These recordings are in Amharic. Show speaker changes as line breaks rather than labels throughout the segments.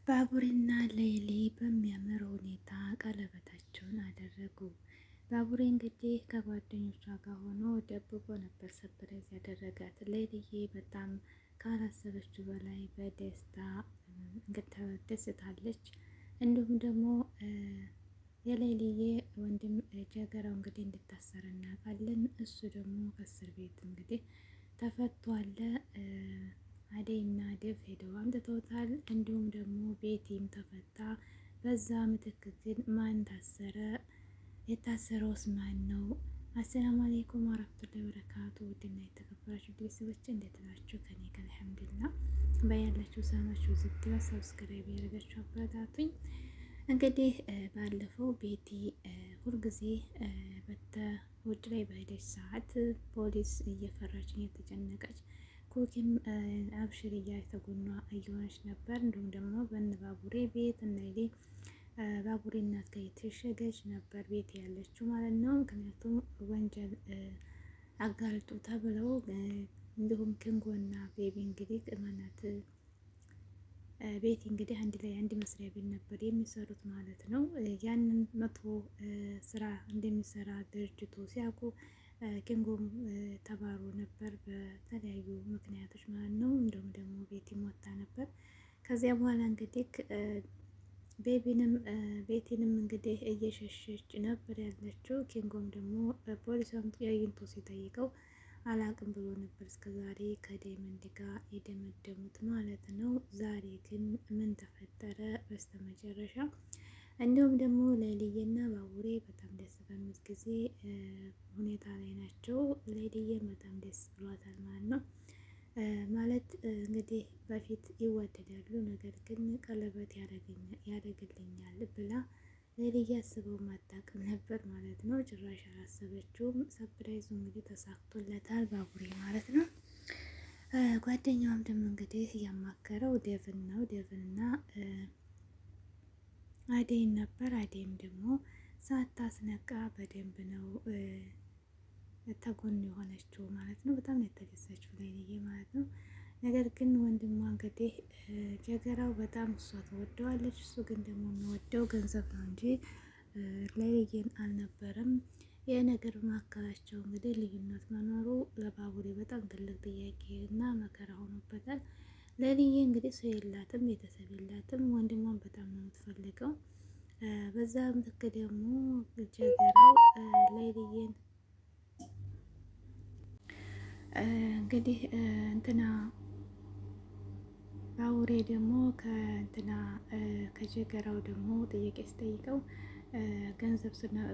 ባቡሬና ሌሊ በሚያምር ሁኔታ ቀለበታቸውን አደረጉ። ባቡሬ እንግዲህ ከጓደኞቿ ጋር ሆኖ ደብቆ ነበር ሰርፕራይዝ ያደረጋት። ሌሊዬ በጣም ካላሰበችው በላይ በደስታ ተደስታለች። እንዲሁም ደግሞ የሌሊዬ ወንድም ጀገራው እንግዲህ እንድታሰር እናውቃለን። እሱ ደግሞ ከእስር ቤት እንግዲህ ተፈቷል። አደይና ዴቭ ሄደው አምጥተውታል። እንዲሁም ደግሞ ቤቲም ተፈታ። በዛ ምትክ ግን ማን ታሰረ? የታሰረውስ ማን ነው? አሰላሙ አለይኩም ወራህመቱላሂ ወበረካቱ። ውድና የተከበራችሁ ቤተሰቦች እንዴት ናችሁ? ከኔ ጋር አልሐምዱሊላህ። በያላችሁ ሰማችሁ ዝግባ ሰብስክራይብ ያደረጋችሁ አበረታቱኝ። እንግዲህ ባለፈው ቤቲ ሁልጊዜ ውጭ ላይ በሄደች ሰዓት ፖሊስ እየፈራች እየተጨነቀች ኮኪም አብሽር እያለች ተጎኗ እየሆነች ነበር። እንዲሁም ደግሞ በእነ ባቡሬ ቤት እና ባቡሬ እናት ጋር የተሸገች ነበር ቤት ያለችው ማለት ነው። ምክንያቱም ወንጀል አጋልጡ ተብለው እንዲሁም ክንጎና ቤቢ እንግዲህ ቅመናት ቤቲ እንግዲህ አንድ ላይ አንድ መስሪያ ቤት ነበር የሚሰሩት ማለት ነው። ያንን መጥፎ ስራ እንደሚሰራ ድርጅቱ ሲያውቁ ኪንጎም ተባሮ ነበር በተለያዩ ምክንያቶች ማለት ነው። እንዲሁም ደግሞ ቤቲ ሞታ ነበር። ከዚያ በኋላ እንግዲህ ቤቲንም እንግዲህ እየሸሸች ነበር ያለችው። ኪንጎም ደግሞ ፖሊሷም አግኝቶ ሲጠይቀው አላቅም ብሎ ነበር እስከዛሬ ከዳይመንድ ጋር የደመደሙት ማለት ነው። ዛሬ ግን ምን ተፈጠረ በስተመጨረሻ? እንዲሁም ደግሞ ሌሊዬና ባቡሬ በጣም ደስ በሚል ጊዜ ሁኔታ ላይ ናቸው። ሌሊዬ በጣም ደስ ብሏታል ማለት ነው። ማለት እንግዲህ በፊት ይወደዳሉ፣ ነገር ግን ቀለበት ያደርግልኛል ብላ ሌሊዬ አስበው ማታውቅም ነበር ማለት ነው። ጭራሽ አላሰበችውም። ሰፕራይዙ እንግዲህ ተሳክቶለታል ባቡሬ ማለት ነው። ጓደኛዋም ደግሞ እንግዲህ እያማከረው ዴቭን ነው። ዴቭንና አደይን ነበር። አደይም ደግሞ ሳታስነቃ በደንብ ነው ተጎን የሆነችው ማለት ነው። በጣም የተደሰችው ሌሊዬ ማለት ነው። ነገር ግን ወንድሟ እንግዲህ ጀገራው በጣም እሷ ትወደዋለች፣ እሱ ግን ደግሞ የሚወደው ገንዘብ ነው እንጂ ሌሊዬን አልነበረም። ይህ ነገር በመካከላቸው እንግዲህ ልዩነት መኖሩ ለባቡሬ በጣም ትልቅ ጥያቄ እና መከራ ሆኖበታል። ሌሊዬ እንግዲህ ሰው የላትም፣ ቤተሰብ የላትም፣ ወንድሟን በጣም ነው የምትፈልገው። በዛ ምትክ ደግሞ ጀገራው ሌሊዬን እንግዲህ እንትና ባቡሬ ደግሞ ከጀገራው ደግሞ ጥያቄ ስጠይቀው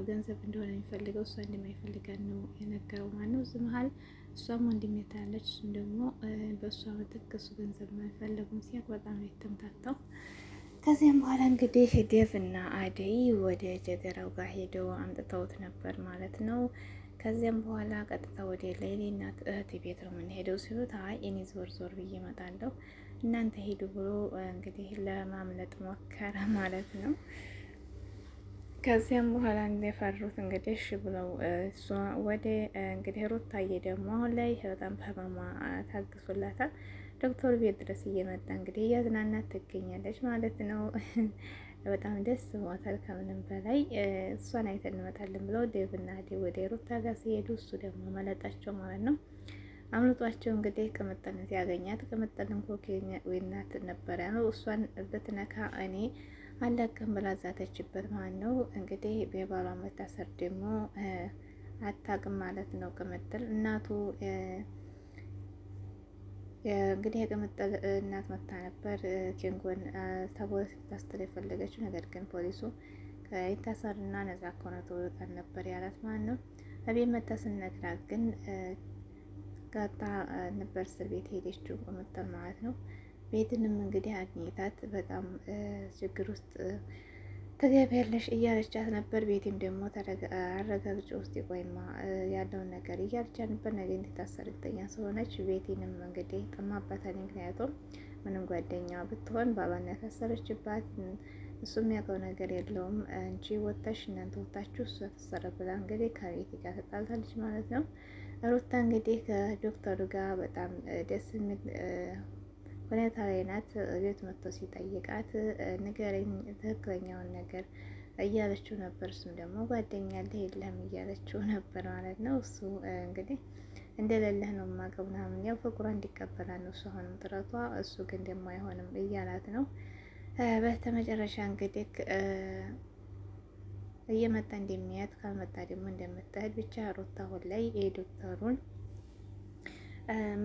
ገንዘብ እንደሆነ የሚፈልገው እሷ እንደማይፈልጋት ነው የነገረው ማለት ነው። እዚህ መሀል እሷም ወንድሜ ታያለች፣ እሱም ደግሞ በእሷ ምትክ እሱ ገንዘብ የማይፈለጉም ሲያቅ በጣም ነው የተምታታው። ከዚያም በኋላ እንግዲህ ዴቭ እና አደይ ወደ ጀገራው ጋር ሄደው አምጥተውት ነበር ማለት ነው። ከዚያም በኋላ ቀጥታ ወደ ሌሊ እናት እህት ቤት ነው የምንሄደው ሲሉት አይ እኔ ዞር ዞር ብዬ እመጣለሁ እናንተ ሄዱ ብሎ እንግዲህ ለማምለጥ ሞከረ ማለት ነው። ከዚያም በኋላ እንደፈሩት እንግዲህ እሺ ብለው እሷ ወደ እንግዲህ ሩታዬ ደግሞ አሁን ላይ በጣም በህመሟ ታግሶላታል። ዶክተር ቤት ድረስ እየመጣ እንግዲህ እያዝናናት ትገኛለች ማለት ነው። በጣም ደስ ብሏታል ከምንም በላይ። እሷን አይተን እንመጣለን ብለው ዴቭና ዴቭ ወደ ሩታ ጋር ሲሄዱ እሱ ደግሞ መለጣቸው ማለት ነው። አምልጧቸው እንግዲህ ቅምጥልን ሲያገኛት ቅምጥልን ኮኬኛ ወይናት ነበር ያለው እሷን ብትነካ እኔ አለቅም ብላ ዛተችበት ማለት ነው። እንግዲህ የባሏ መታሰር ደግሞ አታውቅም ማለት ነው። ቅምጥል እናቱ እንግዲህ የቅምጥል እናት መታ ነበር ኪንጎን ተቦት ታስተል የፈለገችው፣ ነገር ግን ፖሊሱ ይታሰርና ነጻ ከሆነ ተወጣን ነበር ያላት ማለት ነው። አቤት መታ ስነግራት ግን ጋጣ ነበር እስር ቤት ሄደችው ቅምጥል ማለት ነው። ቤትንም እንግዲህ አግኝታት በጣም ችግር ውስጥ ትገቢያለሽ እያለቻት ነበር። ቤቲም ደግሞ አረጋግጭ ውስጥ ይቆይማ ያለውን ነገር እያለቻት ነበር። ነገ እንድታሰር እርግጠኛ ስለሆነች ቤቲንም እንግዲህ ጥማባታል። ምክንያቱም ምንም ጓደኛ ብትሆን ባሏን ያሳሰረችባት እሱ የሚያውቀው ነገር የለውም። እንጂ ወጥተሽ እናንተ ወጥታችሁ እሷ ተሰረ ብላ እንግዲህ ከቤቲ ጋር ተጣልታለች ማለት ነው። ሩታ እንግዲህ ከዶክተሩ ጋር በጣም ደስ የሚል ሁኔታ ላይ ናት። ቤት መጥቶ ሲጠይቃት ንገረኝ ትክክለኛውን ነገር እያለችው ነበር። እሱም ደግሞ ጓደኛ አለህ የለህም እያለችው ነበር ማለት ነው። እሱ እንግዲህ እንደሌለህ ነው የማውቀው ምናምን ያው ፍቅሯ እንዲቀበላት ነው እሱ አሁንም ጥረቷ፣ እሱ ግን ደግሞ አይሆንም እያላት ነው። በስተመጨረሻ እንግዲህ እየመጣ እንደሚያት ካልመጣ ደግሞ እንደምትሄድ ብቻ ሩታ አሁን ላይ የዶክተሩን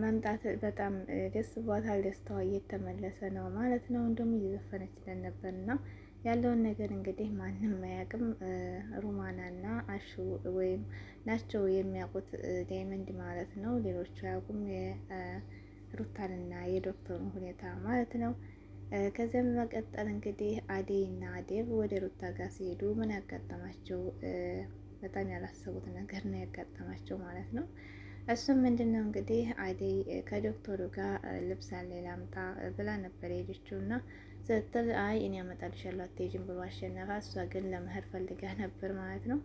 መምጣት በጣም ደስ ብሏታል። ደስታዋ እየተመለሰ ነው ማለት ነው። እንደውም እየዘፈነችለን ነበር እና ያለውን ነገር እንግዲህ ማንም አያውቅም። ሩማናና አሹ ወይም ናቸው የሚያውቁት ዳይመንድ ማለት ነው። ሌሎቹ አያውቁም የሩታንና የዶክተሩን ሁኔታ ማለት ነው። ከዚያም በመቀጠል እንግዲህ አዴይና ዴቭ ወደ ሩታ ጋር ሲሄዱ ምን ያጋጠማቸው በጣም ያላሰቡት ነገር ነው ያጋጠማቸው ማለት ነው። እሱም ምንድን ነው እንግዲህ አደይ ከዶክተሩ ጋር ልብስ አለ ላምጣ ብላ ነበር የሄደችው እና ስትል አይ እኔ አመጣልሻለሁ አትሄጂም ብሎ አሸነፋ። እሷ ግን ለመሄድ ፈልጋ ነበር ማለት ነው።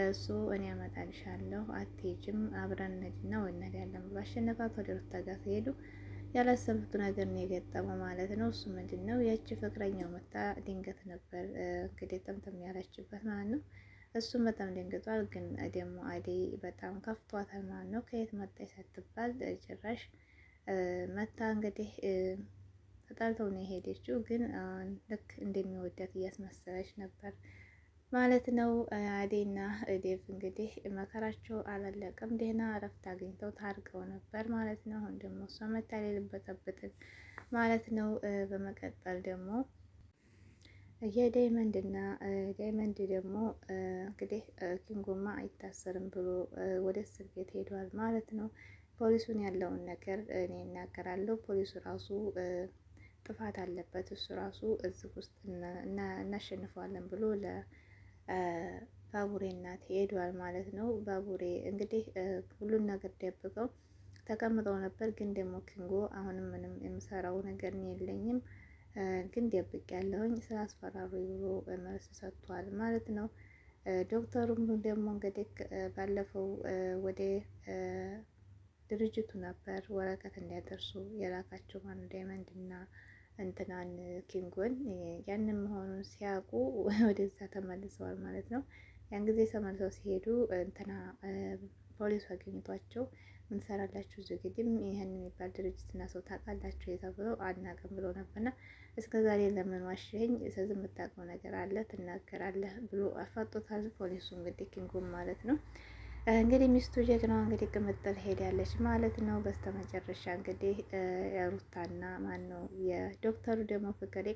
እሱ እኔ አመጣልሻለሁ አትሄጂም አብረን እንሂድና ወይ እንሄዳለን ብሎ አሸነፋት። ወደ ሩታ ጋር ሲሄዱ ያላሰቡት ነገር ነው የገጠመው ማለት ነው። እሱ ምንድን ነው ያቺ ፍቅረኛው መታ ድንገት ነበር እንግዲህ ጥምጥም ያለችበት ማለት ነው። እሱም በጣም ደንግጧል። ግን ደግሞ አደይ በጣም ከፍቷታል ማለት ነው። ከየት መጣች ሳትባል ጭራሽ መታ እንግዲህ ተጣልተው ነው የሄደችው። ግን ልክ እንደሚወዳት እያስመሰለች ነበር ማለት ነው። አደይና ዴቭ እንግዲህ መከራቸው አላለቀም። ደህና እረፍት አግኝተው ታርቀው ነበር ማለት ነው። አሁን ደግሞ እሷ መታ ልበጠብጥን ማለት ነው። በመቀጠል ደግሞ የዳይመንድና ዳይመንድ ደግሞ እንግዲህ ኪንጎማ አይታሰርም ብሎ ወደ እስር ቤት ሄዷል ማለት ነው። ፖሊሱን ያለውን ነገር እኔ እናገራለሁ። ፖሊሱ ራሱ ጥፋት አለበት፣ እሱ ራሱ እዚህ ውስጥ እናሸንፈዋለን ብሎ ለባቡሬ እናት ሄዷል ማለት ነው። ባቡሬ እንግዲህ ሁሉን ነገር ደብቀው ተቀምጠው ነበር። ግን ደግሞ ኪንጎ አሁንም ምንም የምሰራው ነገር የለኝም ግን ደብቅ ያለሁኝ ስላስፈራሩኝ ብሎ መልስ ሰጥቷል ማለት ነው። ዶክተሩም ደግሞ እንግዲህ ባለፈው ወደ ድርጅቱ ነበር ወረቀት እንዲያደርሱ የላካቸው ማን ዳይመንድና እንትናን ኪንጎን ያንን መሆኑን ሲያውቁ ወደዛ ተመልሰዋል ማለት ነው። ያን ጊዜ ተመልሰው ሲሄዱ እንትና ፖሊሱ አግኝቷቸው ምን ሰራላችሁ እዚህ ግድም ይህን የሚባል ድርጅትና ሰው ታውቃላችሁ የተብለው አናውቅም ብሎ ነበርና እስከ ዛሬ ለምን ዋሸኸኝ? ስለዚህ የምታውቀው ነገር አለ ትናገራለህ ብሎ አፋጦታል ፖሊሱ እንግዲህ ኪንጎን ማለት ነው። እንግዲህ ሚስቱ ጀግናዋ እንግዲህ ቅምጥል ሄዳለች ማለት ነው። በስተመጨረሻ እንግዲህ ሩታና ማን ነው የዶክተሩ ደግሞ ፍቅር